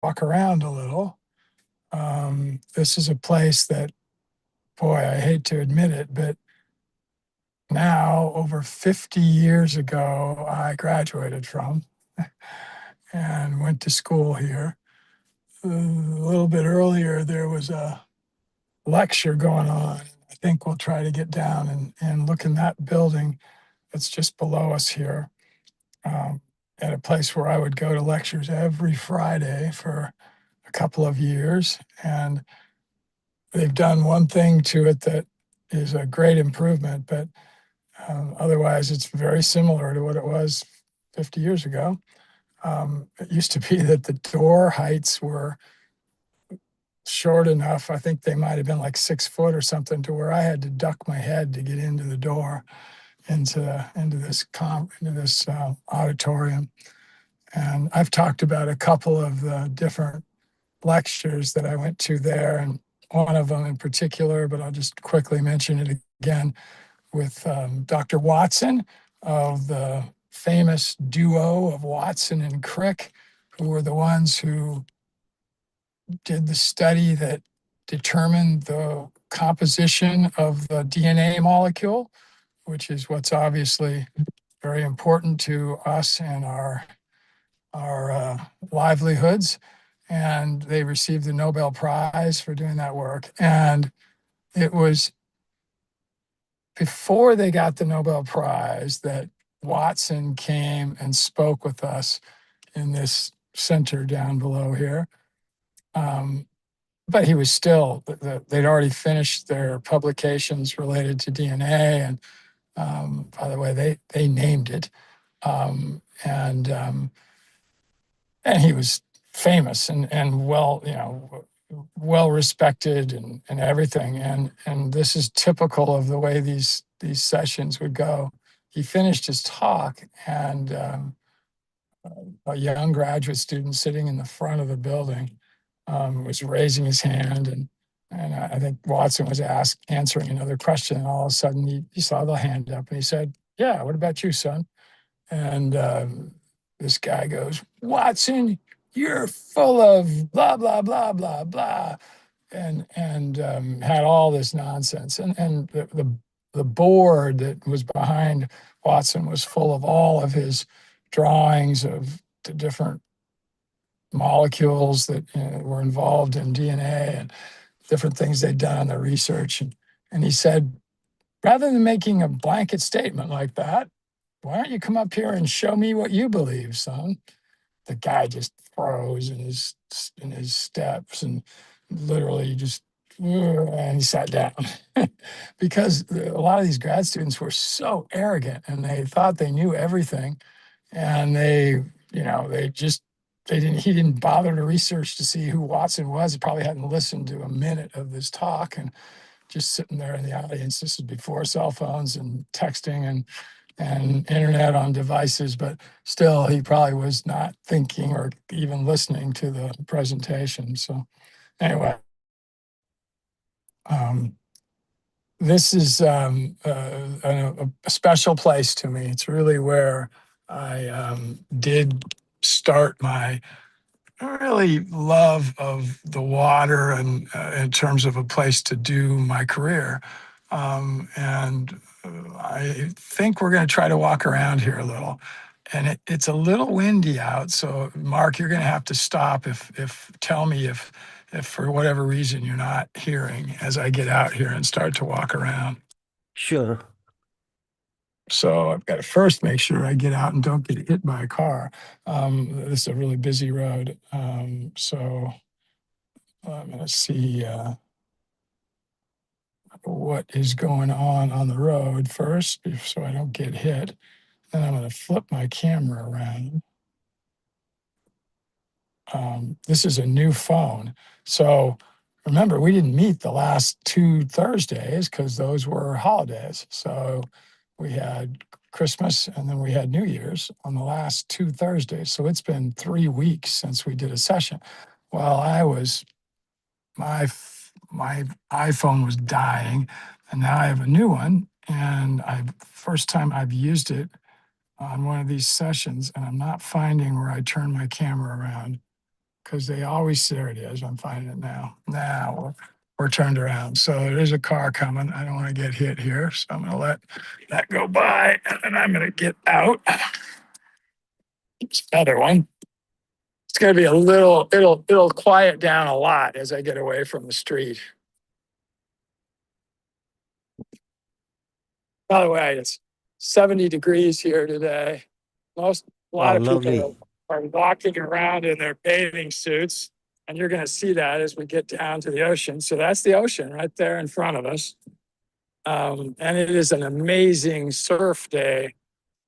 walk around a little. This is a place that, boy, I hate to admit it, but now over 50 years ago, I graduated from and went to school here. A little bit earlier, there was a lecture going on. I think we'll try to get down and look in that building that's just below us here, um, at a place where I would go to lectures every Friday for a couple of years. And they've done one thing to it that is a great improvement, but otherwise it's very similar to what it was 50 years ago. It used to be that the door heights were short enough. I think they might have been like 6 foot or something, to where I had to duck my head to get into the door into this auditorium. And I've talked about a couple of the different lectures that I went to there, and one of them in particular, but I'll just quickly mention it again, with Dr. Watson, of the famous duo of Watson and Crick, who were the ones who did the study that determined the composition of the DNA molecule, which is what's obviously very important to us and our livelihoods. And they received the Nobel Prize for doing that work. And it was before they got the Nobel Prize that Watson came and spoke with us in this center down below here. But he was still, they'd already finished their publications related to DNA. And by the way, they named it. And he was famous and well respected and everything. And this is typical of the way these sessions would go. He finished his talk, and a young graduate student sitting in the front of the building was raising his hand, and I think Watson was answering another question, and all of a sudden he saw the hand up, and he said, "Yeah, what about you, son?" And this guy goes, "Watson, you're full of blah blah blah blah blah," and had all this nonsense. And the board that was behind Watson was full of all of his drawings of the different molecules that were involved in DNA and different things they'd done in their research. And he said, "Rather than making a blanket statement like that, why don't you come up here and show me what you believe, son?" The guy just froze in his steps, and literally just, and he sat down because a lot of these grad students were so arrogant, and they thought they knew everything. And he didn't bother to research to see who Watson was. He probably hadn't listened to a minute of this talk, and just sitting there in the audience. This is before cell phones and texting and internet on devices, but still, he probably was not thinking or even listening to the presentation. So anyway, this is a special place to me. It's really where I did start my really love of the water, and in terms of a place to do my career. And I think we're going to try to walk around here a little. And it's a little windy out, so Mark, you're going to have to stop if tell me if for whatever reason you're not hearing as I get out here and start to walk around. Sure. So I've got to first make sure I get out and don't get hit by a car. This is a really busy road. So I'm going to see what is going on the road first, so I don't get hit. Then I'm going to flip my camera around. This is a new phone. So remember, we didn't meet the last 2 Thursdays because those were holidays. So we had Christmas and then we had New Year's on the last 2 Thursdays. So it's been 3 weeks since we did a session. Well, my iPhone was dying, and now I have a new one. And first time I've used it on one of these sessions, and I'm not finding where I turn my camera around, because they always, there it is. I'm finding it now. Now we're turned around. So there's a car coming. I don't want to get hit here. So I'm going to let that go by and then I'm going to get out. It's another one. It's going to be a little, it'll quiet down a lot as I get away from the street. By the way, it's 70 degrees here today. A lot Wow, of people lovely. are walking around in their bathing suits, and you're going to see that as we get down to the ocean. So that's the ocean right there in front of us. And it is an amazing surf day.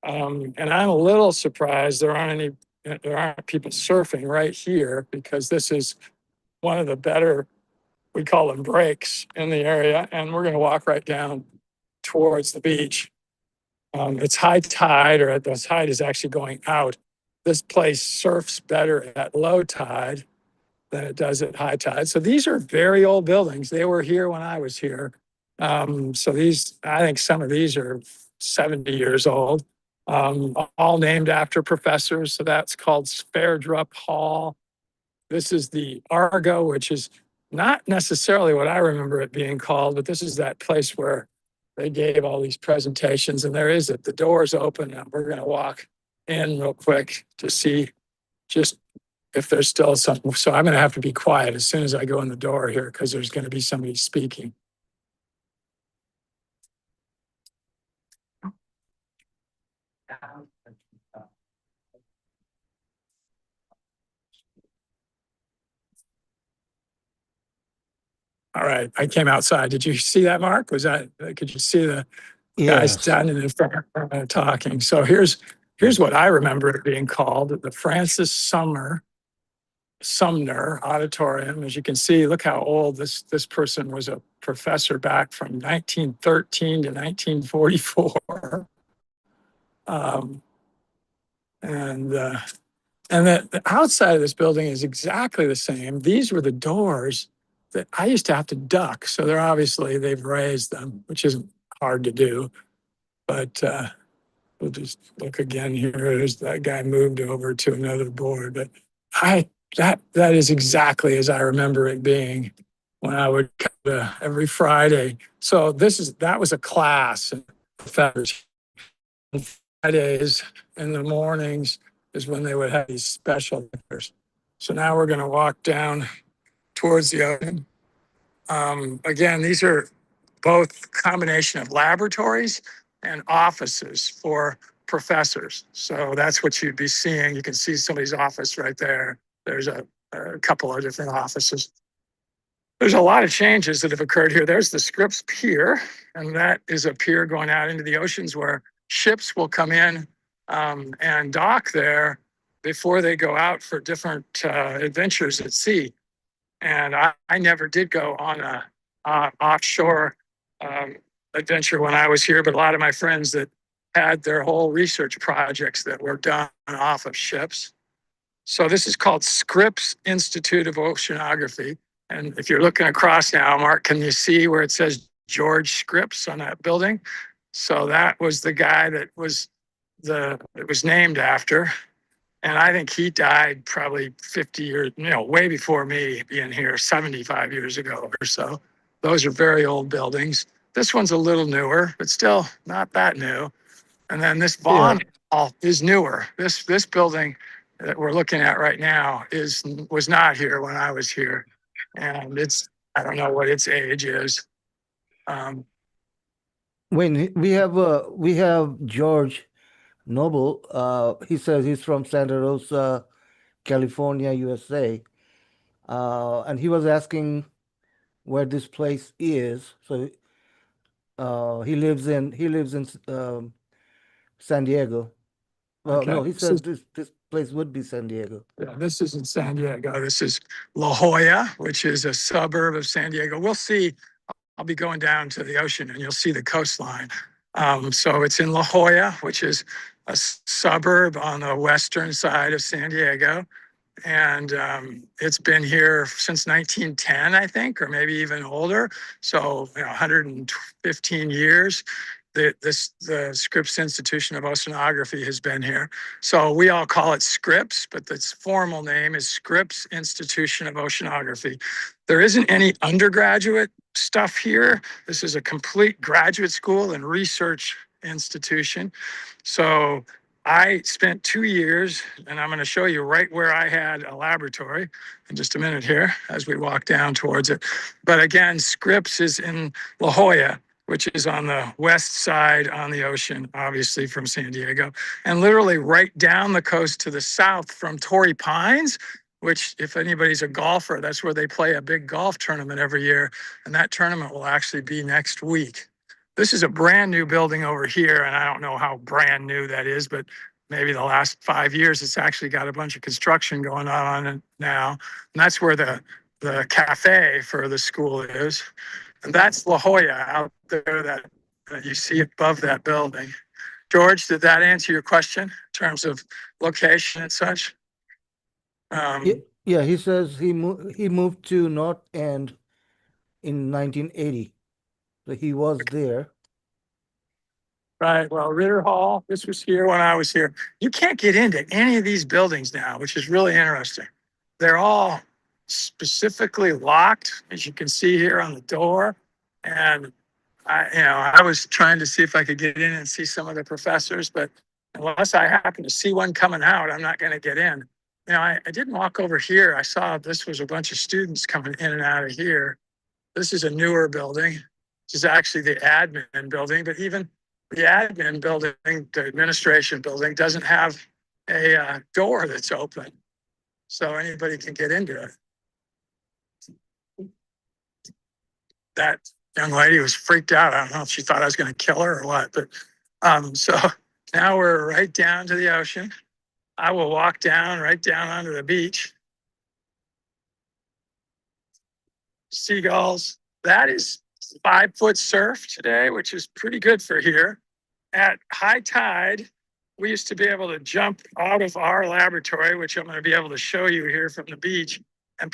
And I'm a little surprised there aren't people surfing right here because this is one of the better, we call them breaks in the area. And we're going to walk right down towards the beach. It's high tide, or the tide is actually going out. This place surfs better at low tide than it does at high tide. So these are very old buildings. They were here when I was here. So these, I think some of these are 70 years old, all named after professors. So that's called Sverdrup Hall. This is the Argo, which is not necessarily what I remember it being called, but this is that place where they gave all these presentations. And there is it. The door's open, and we're going to walk in real quick to see just if there's still something. So I'm going to have to be quiet as soon as I go in the door here because there's going to be somebody speaking. All right, I came outside. Did you see that, Mark? Could you see the guys Yes. standing in front of me talking? So here's what I remember it being called: the Francis Sumner Auditorium. As you can see, look how old this person was, a professor back from 1913 to 1944. And the outside of this building is exactly the same. These were the doors that I used to have to duck. So they've raised them, which isn't hard to do. But we'll just look again here. There's that guy moved over to another board. But that is exactly as I remember it being when I would come every Friday. So that was a class. Fridays in the mornings is when they would have these special lectures. So now we're going to walk down towards the ocean. Again, these are both combination of laboratories and offices for professors. So that's what you'd be seeing. You can see somebody's office right there. There's a couple of different offices. There's a lot of changes that have occurred here. There's the Scripps Pier, and that is a pier going out into the oceans where ships will come in and dock there before they go out for different adventures at sea. And I never did go on a offshore adventure when I was here, but a lot of my friends that had their whole research projects that were done off of ships. So this is called Scripps Institute of Oceanography. And if you're looking across now, Mark, can you see where it says George Scripps on that building? So that was the guy that it was named after. And I think he died probably 50 years, way before me being here 75 years ago or so. Those are very old buildings. This one's a little newer, but still not that new. And then this Yeah. Vaughn Hall is newer. This building that we're looking at right now was not here when I was here. And I don't know what its age is. When we have George Noble. He says he's from Santa Rosa, California, USA. And he was asking where this place is. So he lives in San Diego. Well, Okay. no, he says this place would be San Diego. Yeah, this is in San Diego. This is La Jolla, which is a suburb of San Diego. We'll see. I'll be going down to the ocean and you'll see the coastline. So it's in La Jolla, which is a suburb on the western side of San Diego. And it's been here since 1910, I think, or maybe even older. So 115 years. the Scripps Institution of Oceanography has been here. So we all call it Scripps, but its formal name is Scripps Institution of Oceanography. There isn't any undergraduate stuff here. This is a complete graduate school and research institution. So I spent 2 years, and I'm going to show you right where I had a laboratory in just a minute here as we walk down towards it. But again, Scripps is in La Jolla, which is on the west side on the ocean, obviously from San Diego, and literally right down the coast to the south from Torrey Pines, which, if anybody's a golfer, that's where they play a big golf tournament every year. And that tournament will actually be next week. This is a brand new building over here, and I don't know how brand new that is, but maybe the last 5 years, it's actually got a bunch of construction going on now. And that's where the cafe for the school is. And that's La Jolla out there that you see above that building. George, did that answer your question in terms of location and such? Yeah, he says he moved to North End in 1980. So he was there. Right. Well, Ritter Hall, this was here when I was here. You can't get into any of these buildings now, which is really interesting. They're all specifically locked, as you can see here on the door. And I was trying to see if I could get in and see some of the professors, but unless I happen to see one coming out, I'm not going to get in. I didn't walk over here. I saw this was a bunch of students coming in and out of here. This is a newer building. This is actually the admin building, but even the admin building, the administration building, doesn't have a door that's open, so anybody can get into it. That young lady was freaked out. I don't know if she thought I was going to kill her or what, but so now we're right down to the ocean. I will walk down right down onto the beach. Seagulls. That is 5-foot surf today, which is pretty good for here. At high tide, we used to be able to jump out of our laboratory, which I'm going to be able to show you here from the beach, and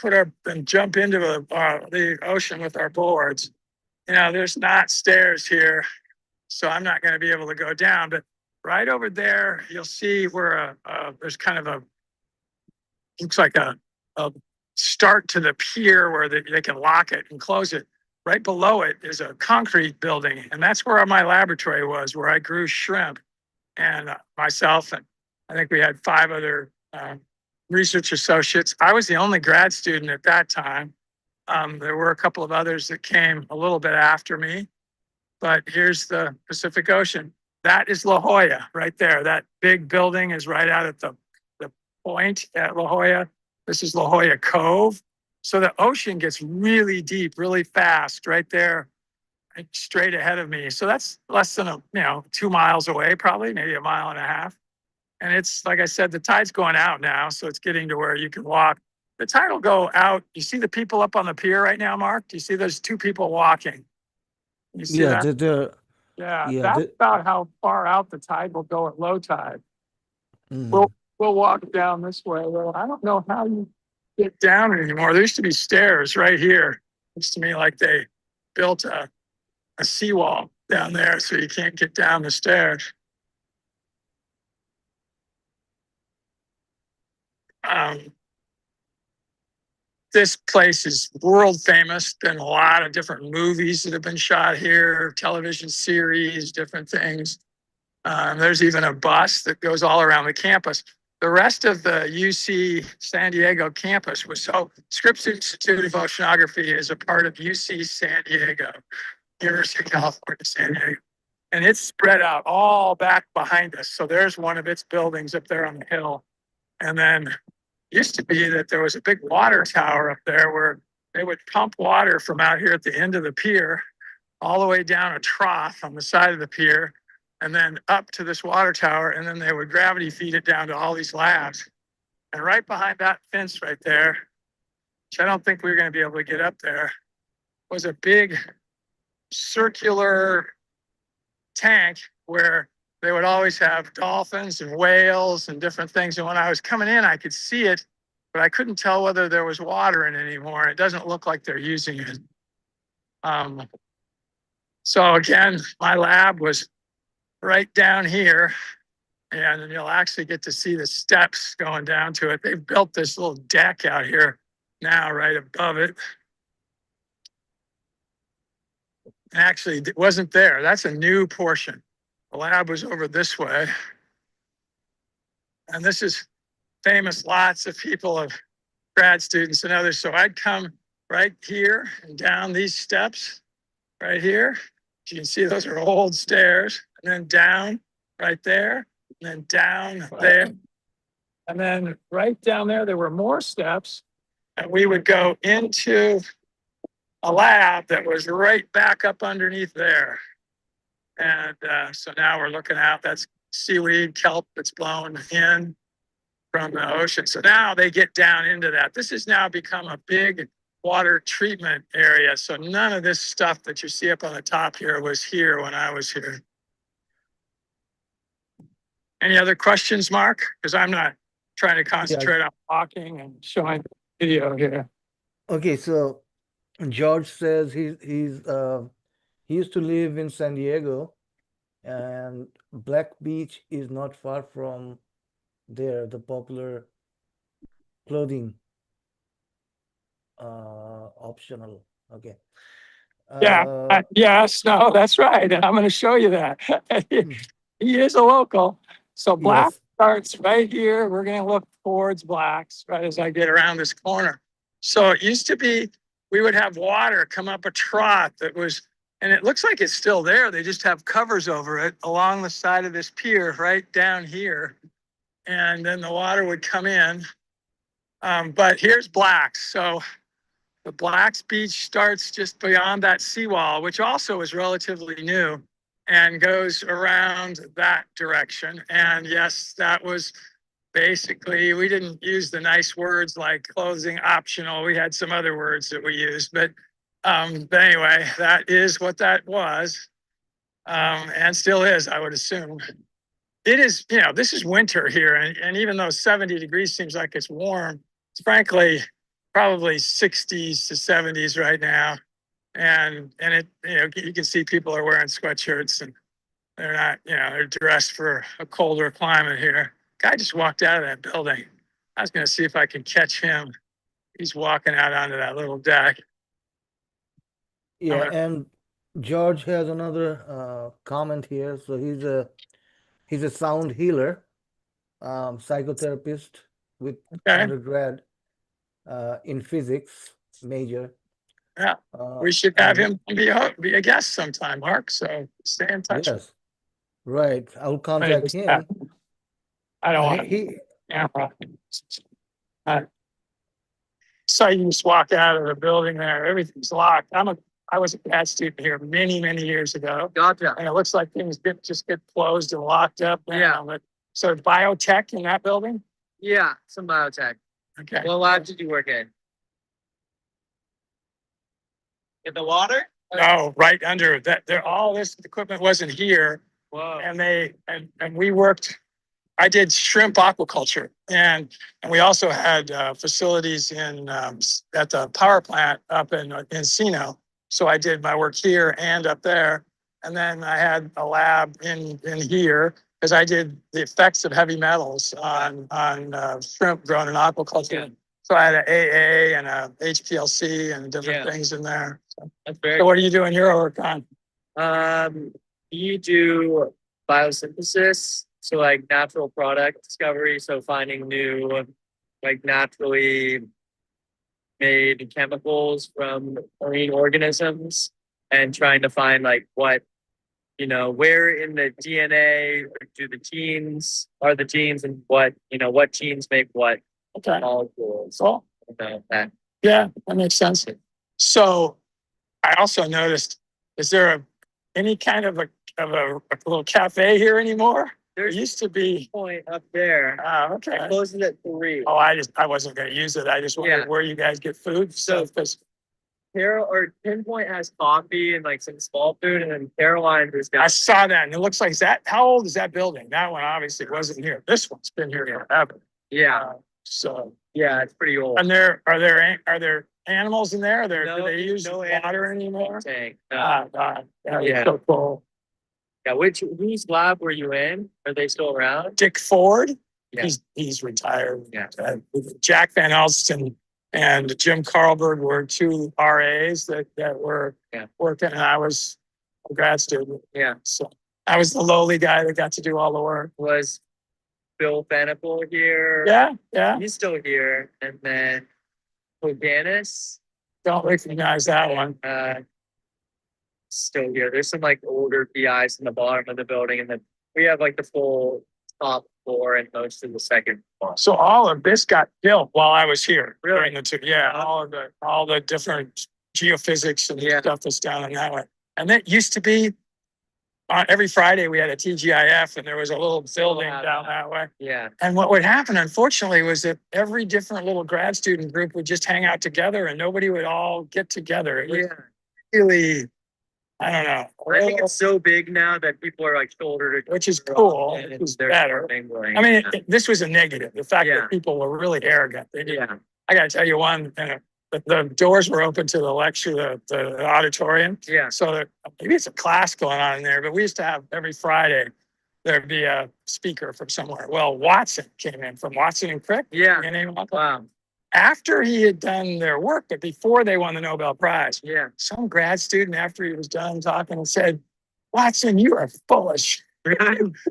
jump into the ocean with our boards. There's not stairs here, so I'm not going to be able to go down. But right over there, you'll see where there's kind of looks like a start to the pier where they can lock it and close it. Right below it is a concrete building, and that's where my laboratory was, where I grew shrimp. And myself, and I think we had 5 other research associates. I was the only grad student at that time. There were a couple of others that came a little bit after me, but here's the Pacific Ocean. That is La Jolla right there. That big building is right out at the point at La Jolla. This is La Jolla Cove. So the ocean gets really deep, really fast right there, straight ahead of me. So that's less than 2 miles away, probably maybe 1.5 miles. And it's, like I said, the tide's going out now, so it's getting to where you can walk. The tide will go out. You see the people up on the pier right now, Mark? Do you see there's 2 people walking? You see Yeah, that? Yeah, that's about how far out the tide will go at low tide. We'll walk down this way. Well, I don't know how you get down anymore. There used to be stairs right here. Looks to me like they built a seawall down there so you can't get down the stairs. This place is world famous. Been a lot of different movies that have been shot here, television series, different things. There's even a bus that goes all around the campus. The rest of the UC San Diego campus Scripps Institute of Oceanography is a part of UC San Diego, University of California, San Diego. And it's spread out all back behind us. So there's one of its buildings up there on the hill. And then used to be that there was a big water tower up there where they would pump water from out here at the end of the pier all the way down a trough on the side of the pier and then up to this water tower. And then they would gravity feed it down to all these labs. And right behind that fence right there, which I don't think we were going to be able to get up there, was a big circular tank where they would always have dolphins and whales and different things. And when I was coming in, I could see it, but I couldn't tell whether there was water in it anymore. It doesn't look like they're using it. So again, my lab was right down here, and you'll actually get to see the steps going down to it. They've built this little deck out here now right above it. Actually, it wasn't there. That's a new portion. The lab was over this way. And this is famous, lots of people of grad students and others. So I'd come right here and down these steps right here. You can see those are old stairs, and then down right there, and then down there. And then right down there were more steps, and we would go into a lab that was right back up underneath there. And so now we're looking out, that's seaweed, kelp that's blown in from the ocean. So now they get down into that. This has now become a big water treatment area. So none of this stuff that you see up on the top here was here when I was here. Any other questions, Mark? Because I'm not trying to concentrate on walking and showing video here. Okay, so George says he used to live in San Diego, and Black Beach is not far from there, the popular clothing optional. Okay. Yeah, yes, no, that's right. And I'm going to show you that. He is a local. So Black Yes. starts right here. We're going to look towards Blacks right as I get around this corner. So it used to be we would have water come up a trough that was, and it looks like it's still there. They just have covers over it along the side of this pier right down here. And then the water would come in. But here's Blacks. So the Blacks Beach starts just beyond that seawall, which also is relatively new, and goes around that direction. And yes, that was basically, we didn't use the nice words like clothing optional. We had some other words that we used, but anyway, that is what that was, and still is, I would assume. It is, you know, this is winter here, and even though 70 degrees seems like it's warm, it's frankly probably 60s to 70s right now. And it, you know, you can see people are wearing sweatshirts and they're not, you know, they're dressed for a colder climate here. Guy just walked out of that building. I was going to see if I could catch him. He's walking out onto that little deck. Yeah, and George has another comment here. So he's a sound healer, psychotherapist with undergrad in physics major. Yeah, we should have him be a guest sometime, Mark. So stay in touch. Yes, right. I'll contact him. I don't want to. So you just walk out of the building there. Everything's locked. I was a grad student here many, many years ago. Gotcha. And it looks like things just get closed and locked up now. Yeah. But, so biotech in that building? Yeah, some biotech. Okay. What lab did you work in? In the water? No, right under that. There, all this equipment wasn't here. Whoa. And we worked. I did shrimp aquaculture, and we also had facilities in at the power plant up in Encino. So I did my work here and up there, and then I had a lab in here because I did the effects of heavy metals on shrimp grown in aquaculture. Yeah. So I had an AA and a HPLC and different Yeah. things in there. That's very So what are you doing your work on? You do biosynthesis, so like natural product discovery, so finding new like naturally made chemicals from marine organisms and trying to find like what, you know, where in the DNA do the genes are the genes and what, you know, what genes make what molecules. So That. yeah, that makes sense. So I also noticed, is there any kind of a little cafe here anymore? There used to be. Point up there. Oh, okay. It closes at 3. Oh, I wasn't going to use it. I just wondered where you guys get food. So, because Pinpoint has coffee and like some small food, and then Caroline's is down. I saw that, and it looks like that. How old is that building? That one obviously wasn't here. This one's been here forever. Yeah. So Yeah, it's pretty old. and are there animals in there? Do No- they use no water animals anymore? Tank. Ah, God, that was Yeah. so cool. Yeah, whose lab were you in? Are they still around? Dick Ford, Yeah. he's retired. Yeah. Jack Van Alsten and Jim Carlberg were two RAs that were Yeah. working, and I was a grad student. Yeah. So I was the lowly guy that got to do all the work. Was Bill Feniple here? Yeah, yeah. He's still here. And then Hoganis, Don't recognize that one. still here. There's some like older PIs in the bottom of the building, and then we have like the full top floor and most of the second floor. So all of this got built while I was here. Really? During the yeah, all the different geophysics and Yeah. stuff that's down in that way. And it used to be every Friday we had a TGIF, and there was a little building have down that. that way. Yeah. And what would happen, unfortunately, was that every different little grad student group would just hang out together, and nobody would all get together. It was Yeah. really, I don't know, I think it's so big now that people are like shoulder to which is shoulder cool. and It was they're better. mingling. I mean, this was a negative. The fact Yeah. that people were really arrogant. They didn't yeah. I got to tell you one, the doors were open to the lecture, the auditorium. Yeah. So maybe it's a class going on in there, but we used to have every Friday, there'd be a speaker from somewhere. Well, Watson came in from Watson and Crick. Yeah. Your name up? Wow. After he had done their work, but before they won the Nobel Prize. Yeah. Some grad student, after he was done talking, said, Watson, you are full of shit.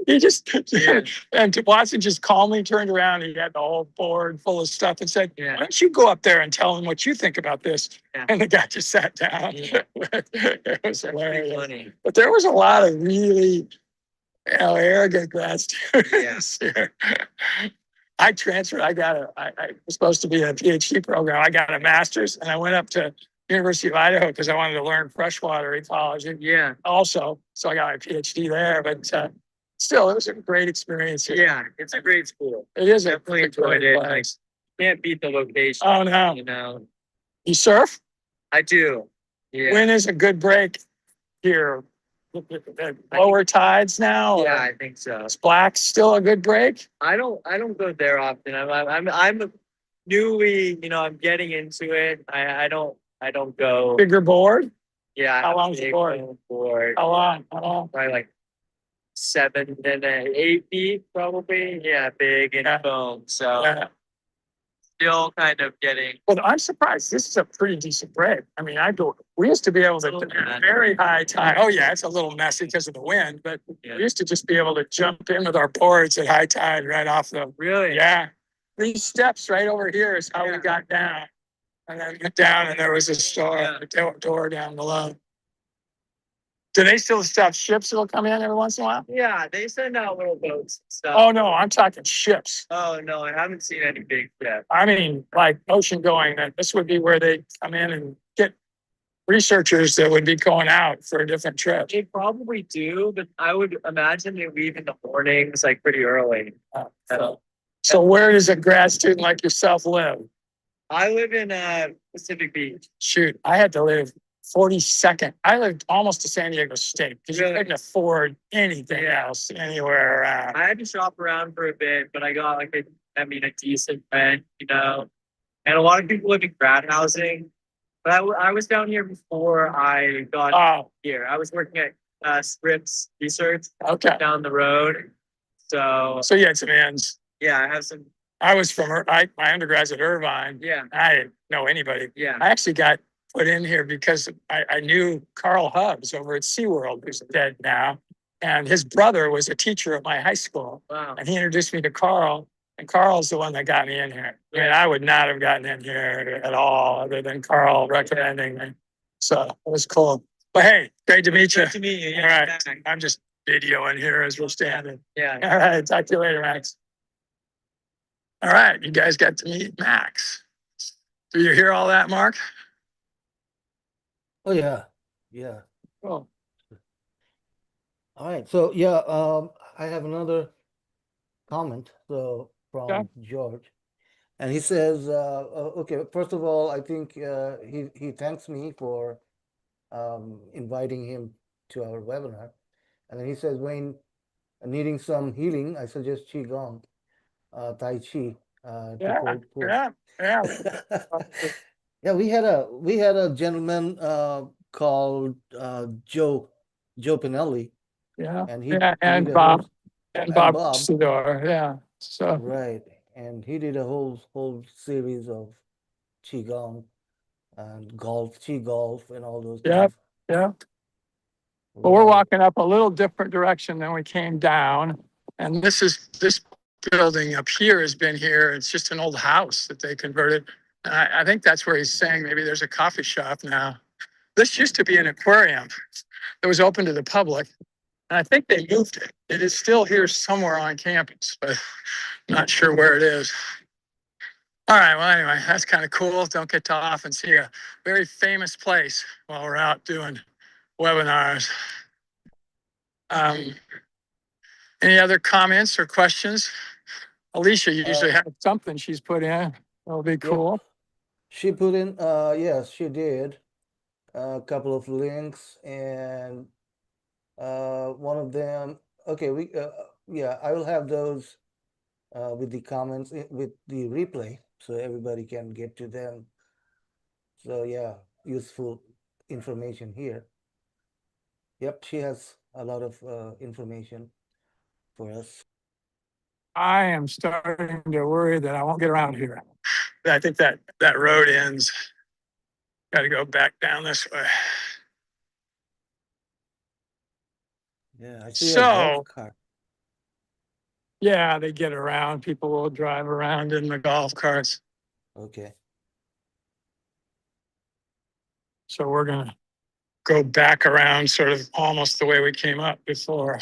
He just, Yeah. and Watson just calmly turned around. He had the whole board full of stuff and said, Yeah. why don't you go up there and tell them what you think about this? Yeah. And the guy just sat down. Yeah. It was That's pretty hilarious. funny. But there was a lot of really arrogant grad students here. I transferred. I was supposed to be in a PhD program. I got a master's, and I went up to University of Idaho because I wanted to learn freshwater ecology Yeah. also. So I got my PhD there, but still, it was a great experience here. Yeah. It's a great school. It is Definitely a great enjoyed it. place. Can't beat the location. Oh, no. You know. You surf? I do. Yeah. When is a good break here? Lower tides now? Yeah, Or I think so. is Black still a good break? I don't go there often. I'm newly, I'm getting into it. I don't go. Bigger board? Yeah. I How have a long's the big board? foam board. How long? How long? Probably like 7 and 8 feet, probably. Yeah, big and Yeah. foam. So Yeah. still kind of getting. Well, I'm surprised. This is a pretty decent break. I mean, we used to be able to, Little messy. very high tide. Oh, yeah, it's a little messy because of the wind, but Yeah. we used to just be able to jump in with our boards at high tide right off the, Really? yeah. These steps right over here is how we Yeah. got down. And then went down and there was a Yeah. door down below. Do they still have ships that'll come in every once in a while? Yeah, they send out little boats and stuff. Oh, no, I'm talking ships. Oh no, I haven't seen any big yet. I mean, like ocean going, and this would be where they come in and get researchers that would be going out for a different trip. They probably do, but I would imagine they leave in the mornings, like pretty early. So where does a grad student like yourself live? I live in Pacific Beach. Shoot, I had to live 42nd. I lived almost to San Diego State because you Really? couldn't afford anything Yeah. else anywhere around. I had to shop around for a bit, but I got like a decent rent, And a lot of people live in grad housing. But I was down here before I got Oh, here. I was working at Scripps Research okay. down the road. So So you had some ends. yeah, I have some. I was from my undergrad's at Irvine. Yeah, I didn't know anybody. yeah. I actually got put in here because I knew Carl Hubbs over at SeaWorld, who's dead now. And his brother was a teacher at my high school. Wow. And he introduced me to Carl. And Carl's the one that got me in here. I mean, I would not have gotten in here at all other than Carl recommending me. So it was cool. But hey, great to meet you. Good to meet you. All Yeah, right. thanks. I'm just videoing here as we're standing. Yeah. All right. Talk to you later, Max. All right. You guys got to meet Max. Do you hear all that, Mark? Oh, yeah, yeah. Cool. All right, so yeah, I have another comment, so Okay. from George. And he says, okay, first of all, I think he thanks me for inviting him to our webinar. And then he says, Wayne, needing some healing, I suggest Qigong, Tai Chi, to Yeah. hold pose. Yeah. Yeah. Yeah, we had a gentleman called Joe Pinelli, Yeah, and yeah, he did and a whole, and Bob Bob, Sidor, yeah. So right, and he did a whole series of qigong and golf, chi golf, and all those yeah, things. yeah. But we're Right. walking up a little different direction than we came down. And this building up here has been here. It's just an old house that they converted. And I think that's where he's saying maybe there's a coffee shop now. This used to be an aquarium that was open to the public. And I think they moved it. It is still here somewhere on campus, but not sure where it is. All right. Well, anyway, that's kind of cool. Don't get to often see a very famous place while we're out doing webinars. Um, any other comments or questions? Alicia usually has something she's put in. That'll be Yep. cool. She put in, yes, she did a couple of links, and one of them. Okay, yeah, I will have those with the comments with the replay, so everybody can get to them. So yeah, useful information here. Yep, she has a lot of information for us. I am starting to worry that I won't get around here. I think that road ends. Got to go back down this way. Yeah, I see a golf cart. Yeah, they get around. People will drive around in the golf carts. Okay. So we're gonna go back around, sort of almost the way we came up before.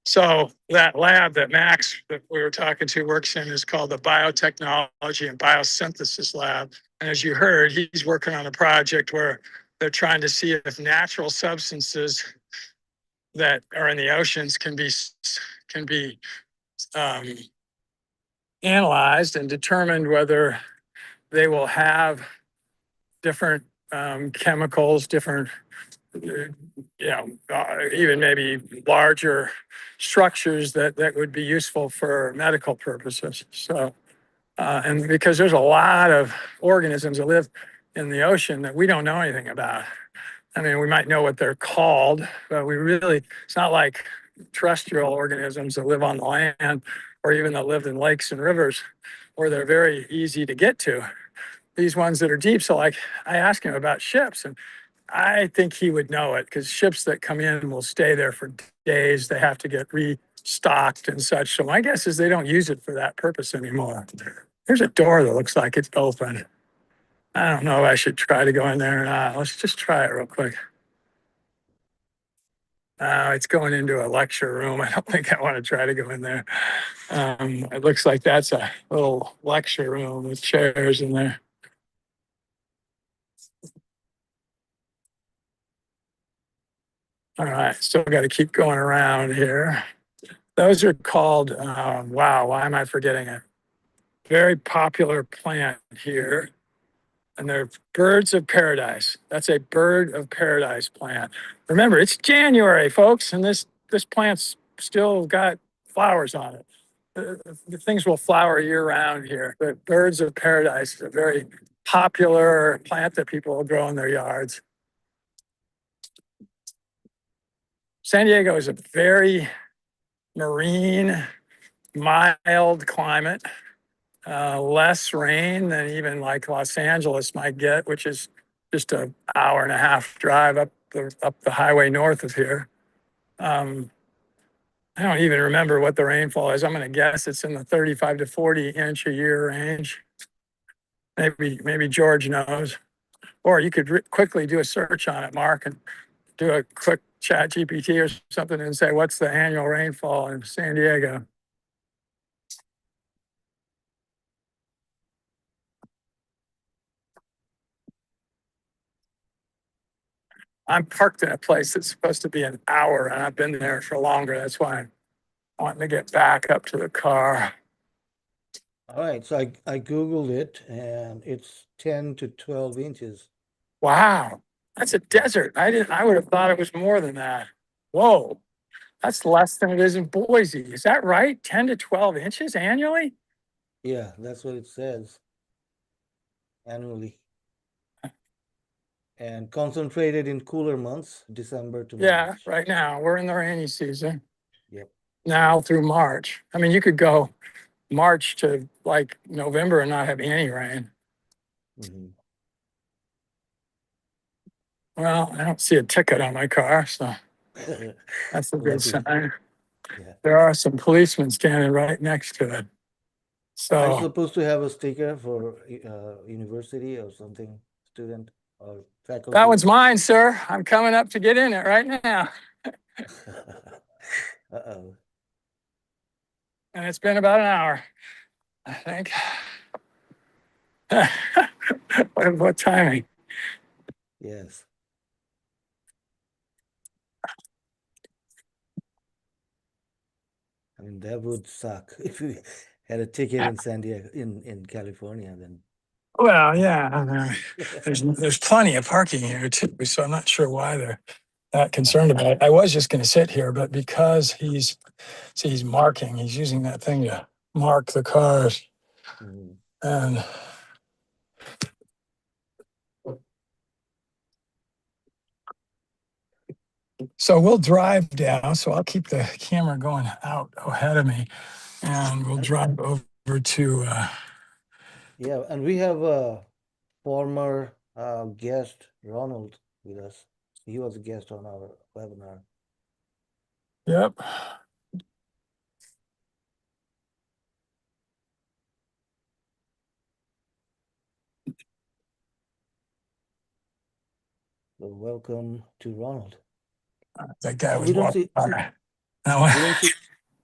So that lab that Max that we were talking to works in is called the Biotechnology and Biosynthesis Lab. And as you heard, he's working on a project where they're trying to see if natural substances that are in the oceans can be um, analyzed and determined whether they will have different chemicals, different even maybe larger structures that would be useful for medical purposes. So, and because there's a lot of organisms that live in the ocean that we don't know anything about. I mean, we might know what they're called, but it's not like terrestrial organisms that live on the land or even that live in lakes and rivers where they're very easy to get to. These ones that are deep. So, like, I asked him about ships, and I think he would know it because ships that come in will stay there for days. They have to get restocked and such. So, my guess is they don't use it for that purpose anymore. There's a door that looks like it's open. I don't know if I should try to go in there or not. Let's just try it real quick. It's going into a lecture room. I don't think I want to try to go in there. It looks like that's a little lecture room with chairs in there. All right, still got to keep going around here. Those are called, wow, why am I forgetting it? Very popular plant here. And they're birds of paradise. That's a bird of paradise plant. Remember, it's January, folks, and this plant's still got flowers on it. The things will flower year round here. But birds of paradise is a very popular plant that people will grow in their yards. San Diego is a very marine, mild climate. Less rain than even like Los Angeles might get, which is just an hour and a half drive up the highway north of here. I don't even remember what the rainfall is. I'm going to guess it's in the 35 to 40 inch a year range. Maybe George knows, or you could quickly do a search on it, Mark, and do a quick chat GPT or something and say, what's the annual rainfall in San Diego? I'm parked in a place that's supposed to be an hour, and I've been there for longer. That's why I'm wanting to get back up to the car. All right, so I Googled it, and it's 10 to 12 inches. Wow, that's a desert. I would have thought it was more than that. Whoa, That's less than it is in Boise. Is that right? 10 to 12 inches annually? Yeah, that's what it says annually. And concentrated in cooler months, December to Yeah, March. right now we're in the rainy season Yep. now through March. I mean, you could go March to like November and not have any rain. Mhm. Well, I don't see a ticket on my car, so that's a good Lucky. sign. Yeah. There are some policemen standing right next to it. Are you So supposed to have a sticker for university or something, student or faculty? that one's mine, sir. I'm coming up to get in it right now. Uh-oh. And it's been about an hour, I think. What timing? Yes. I mean, that would suck if you had a ticket in San Diego, in California, then. Well, yeah, there's plenty of parking here too, so I'm not sure why they're that concerned about it. I was just going to sit here, but because he's marking, he's using that thing to mark the cars, Mhm. and so we'll drive down. So I'll keep the camera going out ahead of me, and we'll drive over to. Yeah, and we have a former guest, Ronald, with us. He was a guest on our webinar. Yep. So welcome to Ronald. That guy was We don't walking see by. we don't see we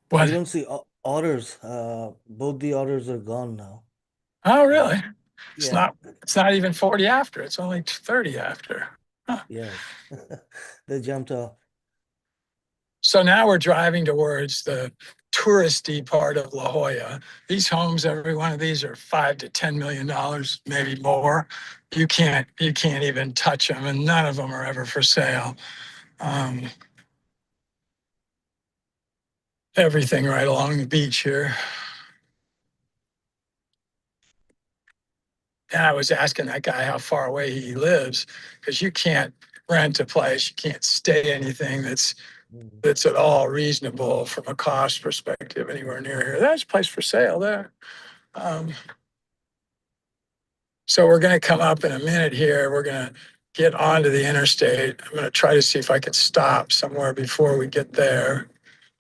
What? don't see otters. Both the otters are gone now. Oh, really? It's Yeah. not. It's not even 40 after. It's only 30 after. Huh. Yes. They jumped off. So now we're driving towards the touristy part of La Jolla. These homes, every one of these are $5 to $10 million, maybe more. You can't even touch them, and none of them are ever for sale. Everything right along the beach here. And I was asking that guy how far away he lives, because you can't rent a place, you can't stay anything that's at all reasonable from a cost perspective anywhere near here. There's a place for sale there. So we're going to come up in a minute here. We're going to get onto the interstate. I'm going to try to see if I can stop somewhere before we get there.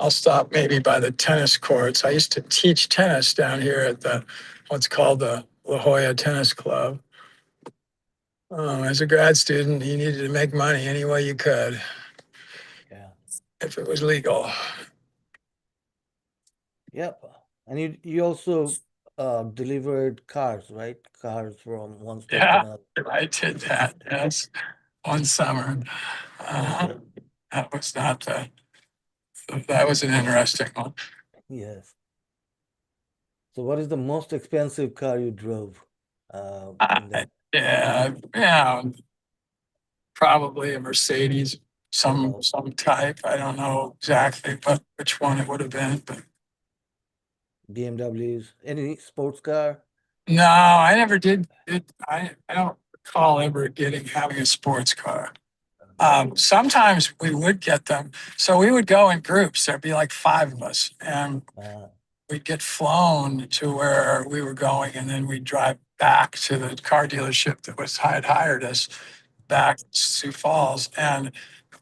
I'll stop maybe by the tennis courts. I used to teach tennis down here at what's called the La Jolla Tennis Club. As a grad student, you needed to make money any way you could. Yeah. If it was legal. Yep. And you also delivered cars, right? Cars from one state to Yeah, another. I did that. Yes, one summer. That was not the. That was an interesting one. Yes. So what is the most expensive car you drove in that? Yeah, probably a Mercedes, some type. I don't know exactly which one it would have been, but BMWs, any sports car? no, I never did. I don't recall ever having a sports car. Sometimes we would get them. So we would go in groups. There'd be like 5 of us, and we'd get flown to where we were going, and then we'd drive back to the car dealership that had hired us back to Sioux Falls. And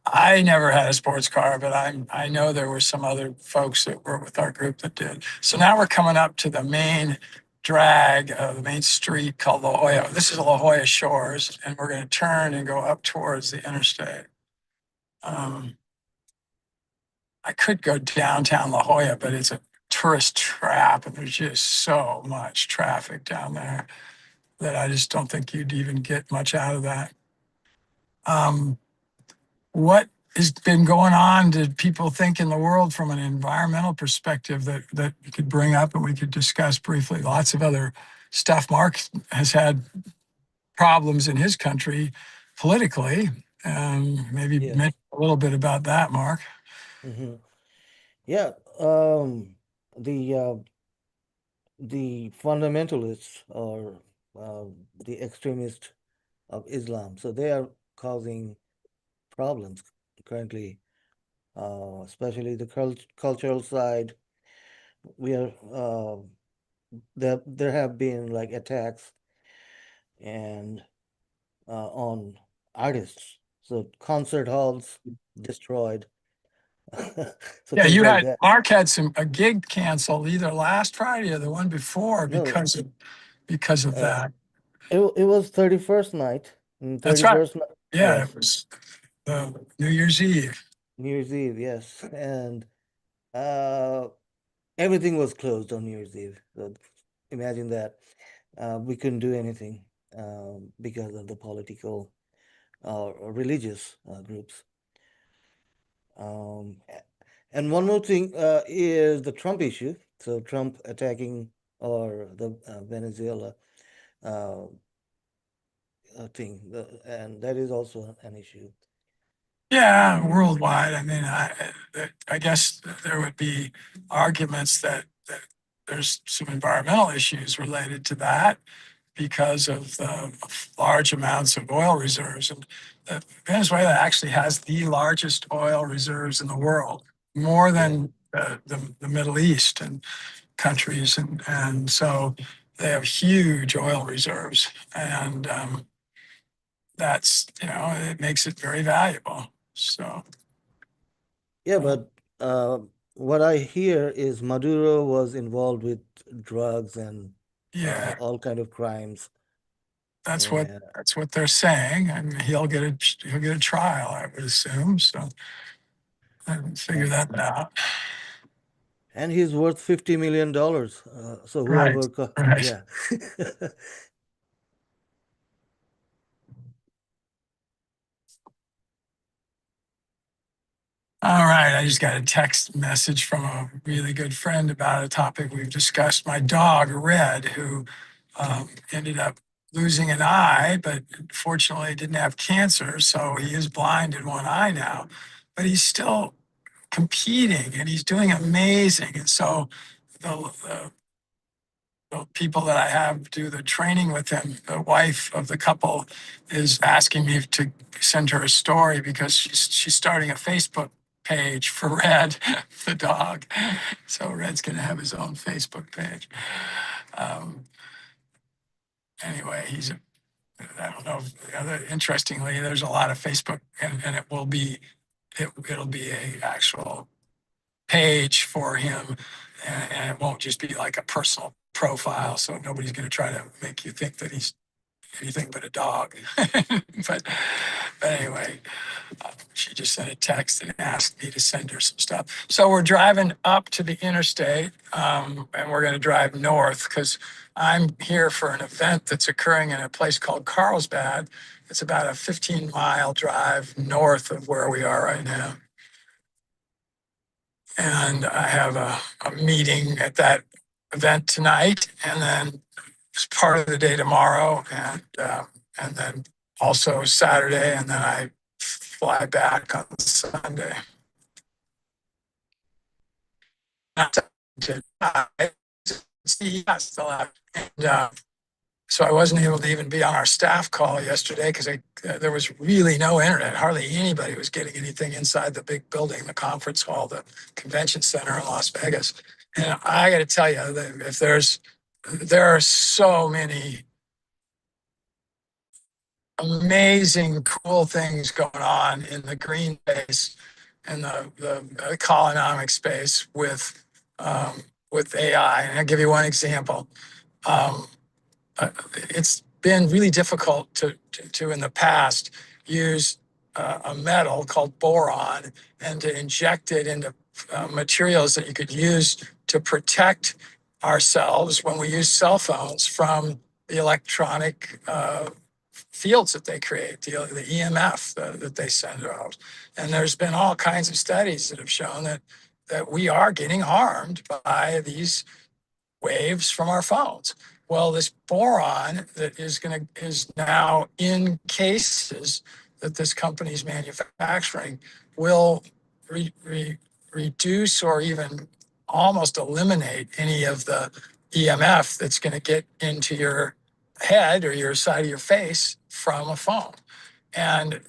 I never had a sports car, but I know there were some other folks that were with our group that did. So now we're coming up to the main drag of the main street called La Jolla. This is La Jolla Shores, and we're going to turn and go up towards the interstate. I could go downtown La Jolla, but it's a tourist trap, and there's just so much traffic down there that I just don't think you'd even get much out of that. What has been going on? Did people think in the world from an environmental perspective that you could bring up and we could discuss briefly? Lots of other stuff. Mark has had problems in his country politically. Maybe mention a little bit about that, Mark. Mm-hmm. Yeah, the fundamentalists or the extremists of Islam, so they are causing problems currently, especially the cultural side. We are there have been like attacks and on artists, so concert halls destroyed, so Yeah, things you like had that. Mark had a gig canceled either last Friday or the one before No, because of uh, that. it was 31st night, and That's right. 31st, Yeah, it yes, was New Year's Eve. New Year's Eve, yes, and uh, everything was closed on New Year's Eve. So imagine that. We couldn't do anything because of the political or religious groups. And one more thing is the Trump issue. So Trump attacking or the Venezuela uh, thing, and that is also an issue. Yeah, worldwide. I mean, I guess there would be arguments that there's some environmental issues related to that because of the large amounts of oil reserves. And Venezuela actually has the largest oil reserves in the world, more Yeah, than the Middle East and countries. And so they have huge oil reserves. And that's, it makes it very valuable. So, yeah, uh, but uh, what I hear is Maduro was involved with drugs and yeah, all kind of crimes. that's what And that's what they're saying, and he'll get a trial, I would assume. So I haven't figured and that out. and he's worth $50 million. So Right, whoever, right. yeah. All right, I just got a text message from a really good friend about a topic we've discussed. My dog, Red, who ended up losing an eye, but fortunately didn't have cancer, so he is blind in one eye now. But he's still competing and he's doing amazing. And so the people that I have do the training with him, the wife of the couple is asking me to send her a story because she's starting a Facebook page for Red, the dog. So Red's going to have his own Facebook page. Um, anyway, I don't know. Interestingly, there's a lot of Facebook, and it'll be a actual page for him, and it won't just be like a personal profile. So nobody's going to try to make you think that he's anything but a dog. but anyway, she just sent a text and asked me to send her some stuff. So we're driving up to the interstate, and we're going to drive north because I'm here for an event that's occurring in a place called Carlsbad. It's about a 15-mile drive north of where we are right now. And I have a meeting at that event tonight, and then it's part of the day tomorrow, and then also Saturday, and then I fly back on Sunday. Not to see, still have, and so I wasn't able to even be on our staff call yesterday because there was really no internet. Hardly anybody was getting anything inside the big building, the conference hall, the convention center in Las Vegas. And I got to tell you that there are so many amazing, cool things going on in the green space and the economic space with AI. And I'll give you one example. Um, it's been really difficult to in the past use a metal called boron and to inject it into materials that you could use to protect ourselves when we use cell phones from the electronic fields that they create, the EMF that they send out. And there's been all kinds of studies that have shown that we are getting harmed by these waves from our phones. Well, this boron that is now in cases that this company is manufacturing will reduce or even almost eliminate any of the EMF that's going to get into your head or your side of your face from a phone. And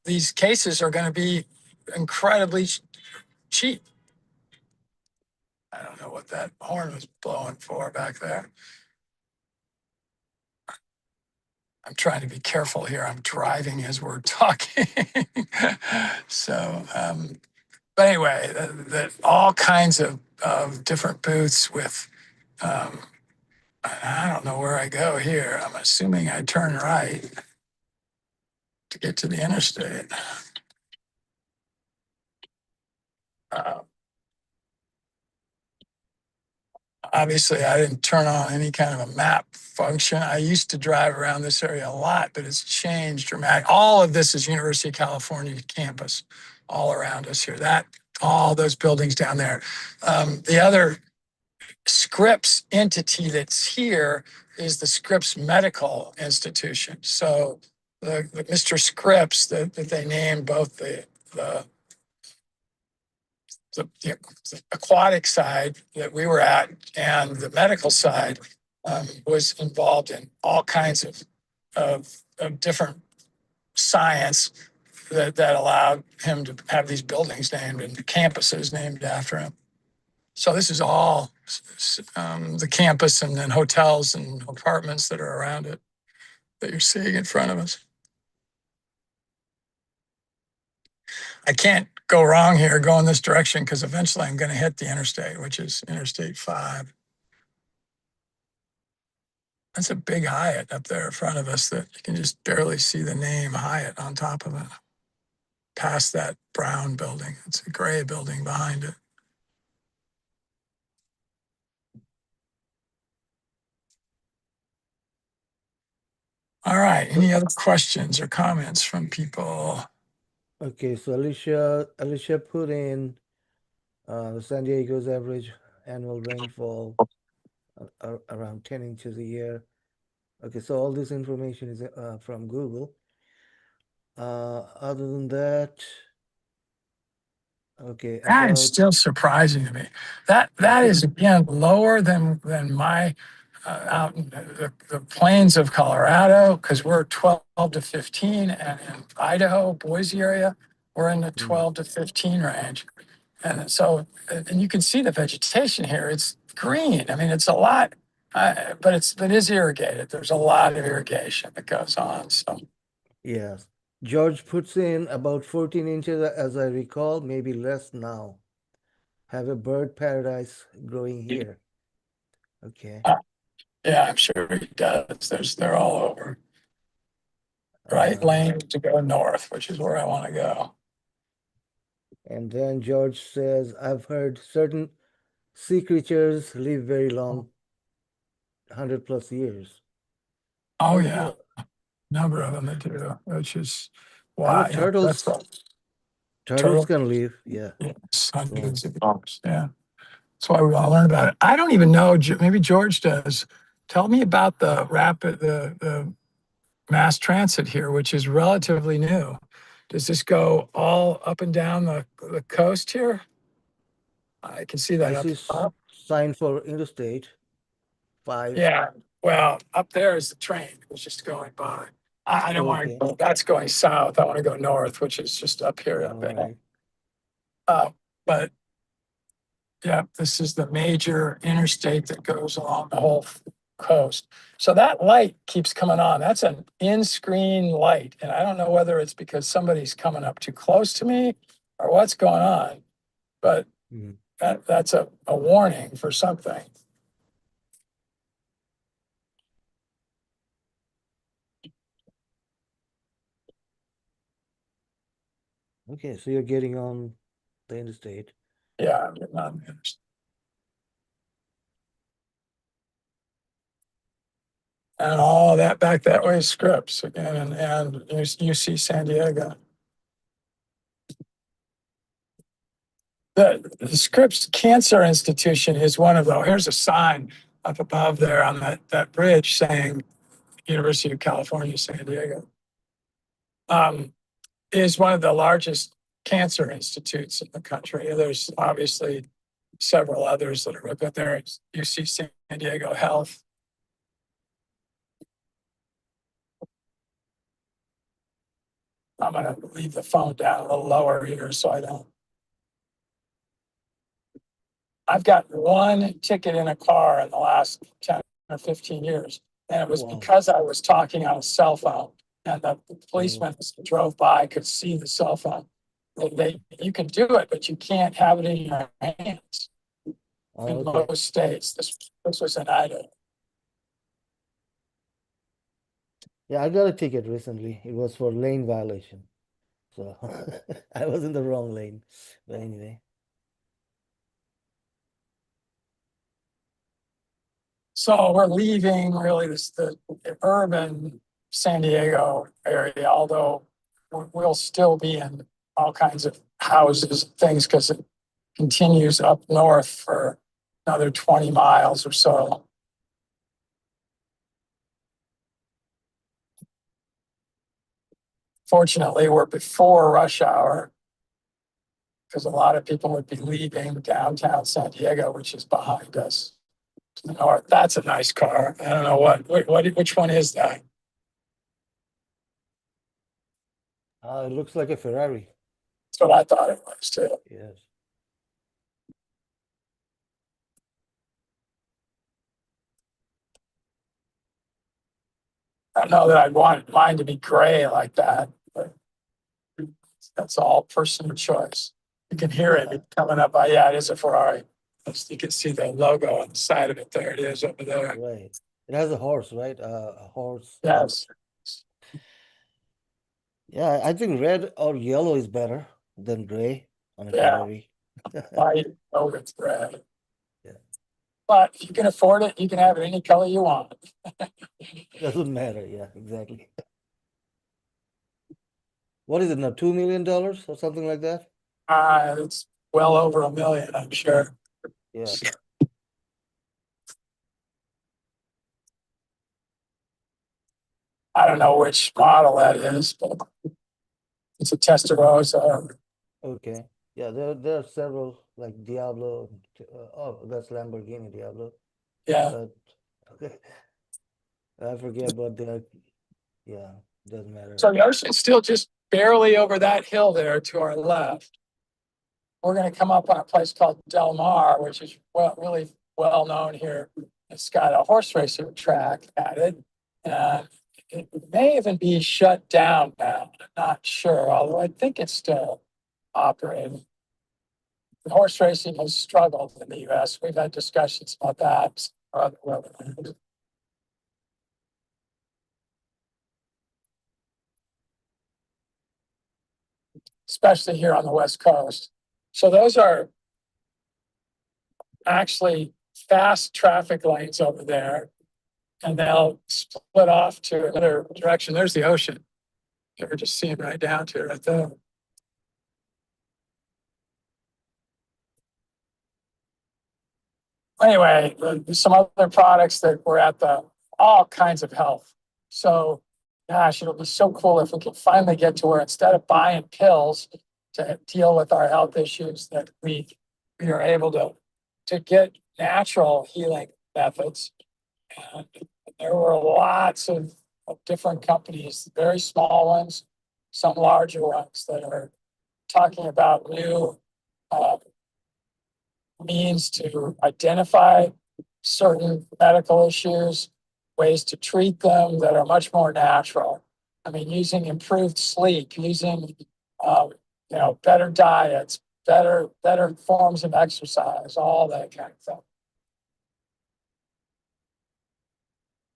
these cases are going to be incredibly cheap. I don't know what that horn was blowing for back there. I'm trying to be careful here. I'm driving as we're talking. So, but anyway, all kinds of different booths with, I don't know where I go here. I'm assuming I turn right to get to the interstate. Uh, Obviously, I didn't turn on any kind of a map function. I used to drive around this area a lot, but it's changed dramatically. All of this is University of California campus all around us here. All those buildings down there. The other Scripps entity that's here is the Scripps Medical Institution. So the Mr. Scripps that they named both the aquatic side that we were at and the medical side was involved in all kinds of different science that allowed him to have these buildings named and campuses named after him. So this is all the campus and then hotels and apartments that are around it that you're seeing in front of us. I can't go wrong here, go in this direction, because eventually I'm going to hit the interstate, which is Interstate 5. That's a big Hyatt up there in front of us that you can just barely see the name Hyatt on top of it. Past that brown building. It's a gray building behind it. All right. Any other questions or comments from people? Okay, so Alicia put in San Diego's average annual rainfall around 10 inches a year. Okay, so all this information is from Google. Other than that, okay, That is still surprising to me. That is again lower than my out in the plains of Colorado, because we're 12 to 15, and in Idaho, Boise area, we're in the 12 to 15 range. And so, and you can see the vegetation here. It's green. I mean, it's a lot, but it is irrigated. There's a lot of irrigation that goes on. So yes, George puts in about 14 inches, as I recall, maybe less now. Have a bird paradise growing here. Okay. yeah, I'm sure he does. They're all over. Right lane to go north, which is where I want to go. And then George says, I've heard certain sea creatures live very long, 100+ years. Oh yeah, number of them that do, which is why turtles can live, yeah. Yes, hundreds of years. Yeah, that's why we all learn about it. I don't even know. Maybe George does. Tell me about the mass transit here, which is relatively new. Does this go all up and down the coast here? I can see that I up see top. sign for Interstate 5. Yeah, well, up there is the train. It's just going by. I don't want to go. That's going south. I want to go north, which is just up here. But yeah, this is the major interstate that goes along the whole coast. So that light keeps coming on. That's an in-screen light. And I don't know whether it's because somebody's coming up too close to me or what's going on, but that's a warning for something. Okay, so you're getting on the interstate. Yeah, I'm getting on the interstate. And all that back that way is Scripps again, and UC San Diego. The Scripps Cancer Institution is one of those. Here's a sign up above there on that bridge saying University of California, San Diego. Is one of the largest cancer institutes in the country. There's obviously several others that are, but there's UC San Diego Health. I'm gonna leave the phone down a little lower here so I don't. I've got one ticket in a car in the last 10 or 15 years. And it was Wow. because I was talking on a cell phone and the policeman as he drove by could see the cell phone. You can do it, but you can't have it in your hands Oh, in okay. most states. This was an item. Yeah, I got a ticket recently. It was for lane violation. So I was in the wrong lane. But anyway. So we're leaving really the urban San Diego area, although we'll still be in all kinds of houses and things because it continues up north for another 20 miles or so. Fortunately, we're before rush hour because a lot of people would be leaving downtown San Diego, which is behind us to the north. That's a nice car. I don't know which one is that? It looks like a Ferrari. That's what I thought it was too. Yes. I don't know that I'd want mine to be gray like that, but that's all personal choice. You can hear it coming up. Yeah, it is a Ferrari. You can see the logo on the side of it. There it is over there. Right. It has a horse, right? A horse. Yes. Yeah, I think red or yellow is better than gray on a Yeah. Ferrari. White over it's red. Yeah. But if you can afford it, you can have it any color you want. Doesn't matter. Yeah, exactly. What is it now? $2 million or something like that? It's well over $1 million, I'm sure. Yeah. I don't know which model that is, but it's a Testarossa. Okay. Yeah, there are several like Diablo. Oh, that's Lamborghini Diablo. Yeah. But okay. I forget, but yeah, doesn't matter. So the ocean's still just barely over that hill there to our left. We're going to come up on a place called Del Mar, which is really well known here. It's got a horse racing track added. It may even be shut down now. I'm not sure, although I think it's still operating. Horse racing has struggled in the US. We've had discussions about that. Or other webinars. Especially here on the West Coast. So those are actually fast traffic lanes over there, and they'll split off to another direction. There's the ocean. You're just seeing right down to it right there. Anyway, some other products that were at all kinds of health. So, gosh, it'll be so cool if we can finally get to where instead of buying pills to deal with our health issues, that we are able to get natural healing methods. And there were lots of different companies, very small ones, some larger ones that are talking about new means to identify certain medical issues, ways to treat them that are much more natural. I mean, using improved sleep, using better diets, better forms of exercise, all that kind of thing.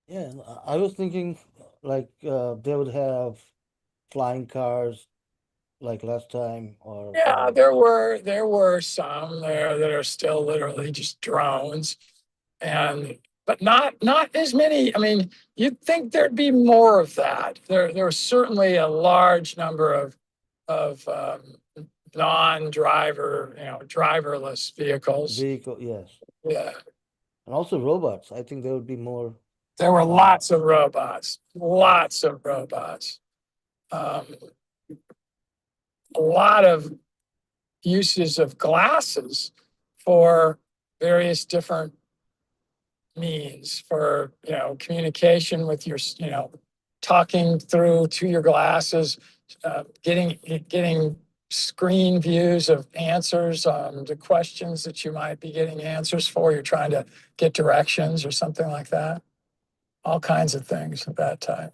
Yeah, I was thinking like they would have flying cars like last time, or Yeah, there were some there that are still literally just drones, but not as many. I mean, you'd think there'd be more of that. There was certainly a large number of non-driver, driverless vehicles. vehicle, yes, Yeah, and also robots. I think there would be more. there were lots of robots, lots of robots. a lot of uses of glasses for various different means for, communication with your, talking through to your glasses, getting screen views of answers to questions that you might be getting answers for. You're trying to get directions or something like that. All kinds of things of that type.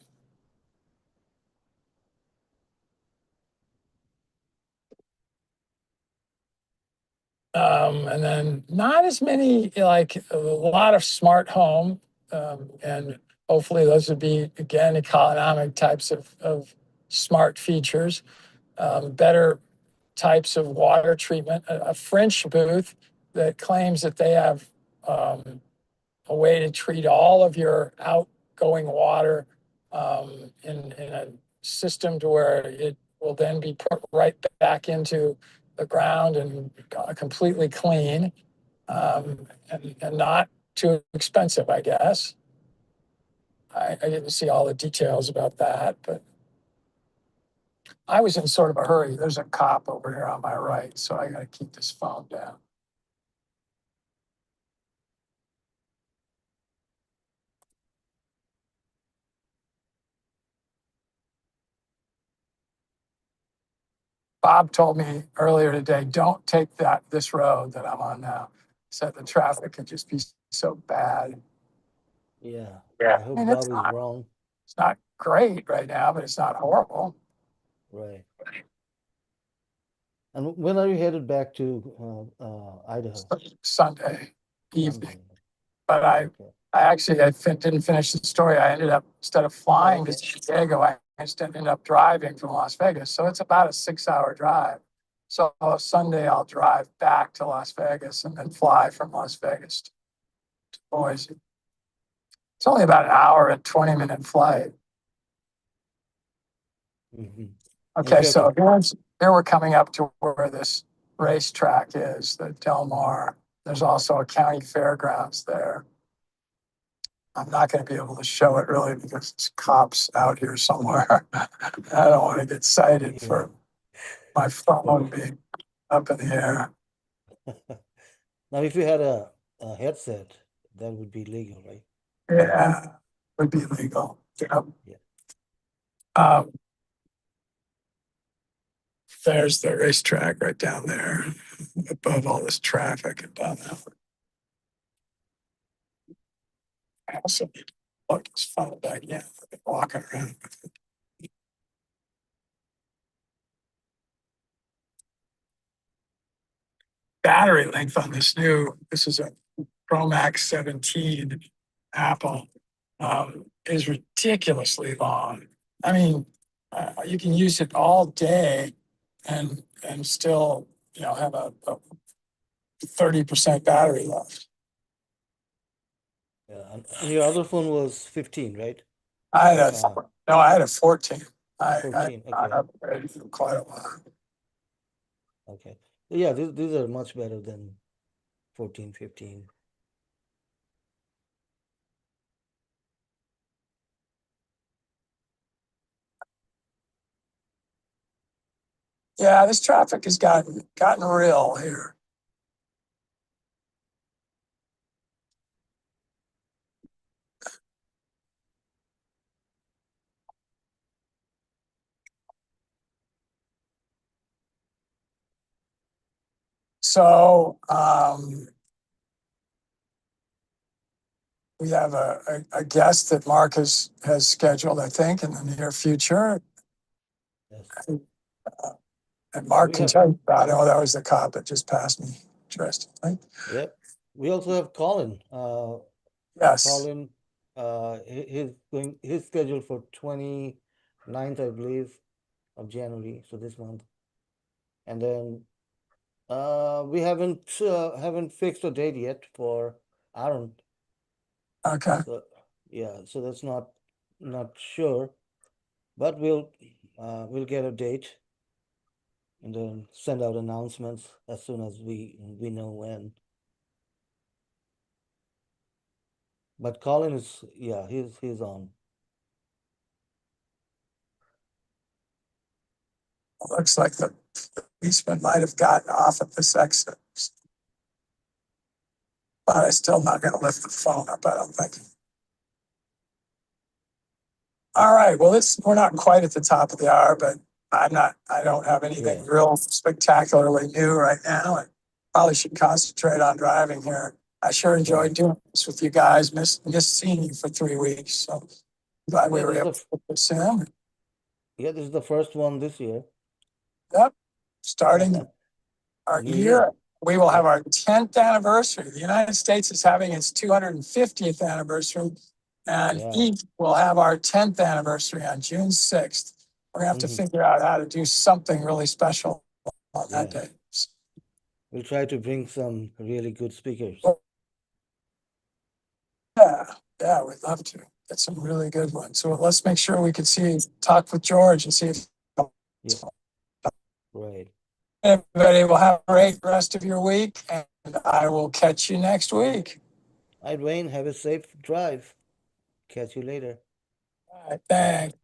And then not as many, like a lot of smart home. And hopefully those would be, again, economic types of smart features, better types of water treatment. A French booth that claims that they have a way to treat all of your outgoing water in a system to where it will then be put right back into the ground and completely clean, and not too expensive, I guess. I didn't see all the details about that, but I was in sort of a hurry. There's a cop over here on my right, so I got to keep this phone down. Bob told me earlier today, don't take this road that I'm on now. Said the traffic can just be so bad. Yeah. Yeah. I hope I mean, Bob is wrong. it's not great right now, but it's not horrible. Right. And when are you headed back to Idaho? Sunday evening. Sunday. But I Okay. actually didn't finish the story. I ended up, instead of flying to Okay. San Diego, I just ended up driving from Las Vegas. So it's about a 6-hour drive. So Sunday I'll drive back to Las Vegas and then fly from Las Vegas to Boise. It's only about an hour and 20-minute flight. Mhm. Okay, Okay, so okay. here we're coming up to where this racetrack is, the Del Mar. There's also a county fairgrounds there. I'm not going to be able to show it really because it's cops out here somewhere. I don't want to get cited Yeah. for my phone being up in the air. Now, if you had a headset, that would be legal, right? Yeah, would be legal. Yep. Yeah. Um, there's the racetrack right down there, above all this traffic and down there. I also need to plug this phone back in. I've been walking around with it. Battery length on this is a Pro Max 17 Apple, is ridiculously long. I mean, you can use it all day and still, have a 30% battery left. Yeah. And your other phone was 15, right? I had a, Uh, no, I had a 14. I 14. not Okay. upgraded for quite a while. Okay. Yeah, these are much better than 14, 15. Yeah, this traffic has gotten real here. So we have a guest that Mark has scheduled, I think, in the near future. Yes. And Mark We can have, tell you about it. Oh, that was the cop that just passed me. Interestingly. yep. We also have Colin. Yes. Colin, he's scheduled for 29th, I believe, of January, so this month. And then we haven't fixed a date yet for Aaron. Okay. So yeah, so that's not sure, but we'll get a date and then send out announcements as soon as we know when. But Colin is, yeah, he's on. Looks like the policeman might have gotten off at this exit. But I'm still not gonna lift the phone up, I don't think. All right, well, we're not quite at the top of the hour, but I don't have anything Yeah. real spectacularly new right now. I probably should concentrate on driving here. I sure enjoyed doing this with you guys, missed seeing you for 3 weeks, so glad we Yeah, were this able is to put this in. Yeah, this is the first one this year. Yep, starting our New year. year. We will have Yeah. our 10th anniversary. The United States is having its 250th anniversary, and Yeah. we will have our 10th anniversary on June 6th. We're gonna have to Mhm. figure out how to do something really special on that Yeah. day. We'll try to bring some really good speakers. Yeah, we'd love to get some really good ones. So let's make sure we can talk with George and see if Yeah. Right. everybody will have a great rest of your week, and I will catch you next week. All right, Wayne, have a safe drive. Catch you later. All right, thanks.